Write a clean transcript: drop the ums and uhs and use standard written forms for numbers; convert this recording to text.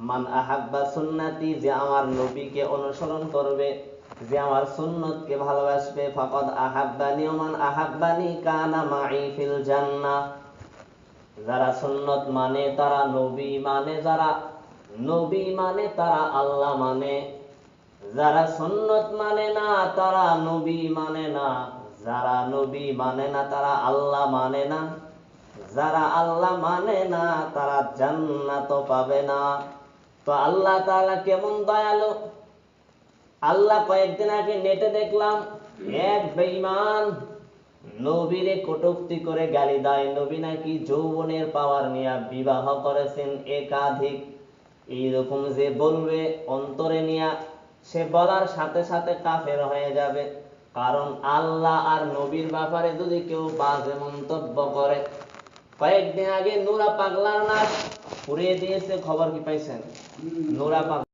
মান আহাব্বা সুন্নতি, যে আমার নবীকে অনুসরণ করবে, যে আমার সুন্নতকে ভালোবাসবে, ফাকাদ আহাব্বানি, মান আহাব্বানি কানা মাই ফিল জান্নাহ। যারা সুন্নত মানে তারা নবী মানে, যারা নবী মানে তারা আল্লাহ মানে। যারা সুন্নত মানে না তারা নবী মানে না, যারা নবী মানে না তারা আল্লাহ মানে না, যারা আল্লাহ মানে না তারা জান্নাত পাবে না। তো আল্লাহ তাআলা কেমন দয়ালু! আল্লাহ কয়েকদিন আগে নেটে দেখলাম এক বেঈমান নবীরে কটূক্তি করে গালি দেয়। নবী নাকি যৌবনের পাওয়ার নিয়ে বিবাহ করেছেন একাধিক। এইরকম যে বলবে অন্তরে নিয়া, সে বলার সাথে সাথে কাফের হয়ে যাবে। কারণ আল্লাহ আর নবীর ব্যাপারে যদি কেউ বাজে মন্তব্য করে, কয়েকদিন আগে নুরা পাগলার নাচ পুড়িয়ে দিয়েছে, খবর কি পাইছেন? নুরা পাগলা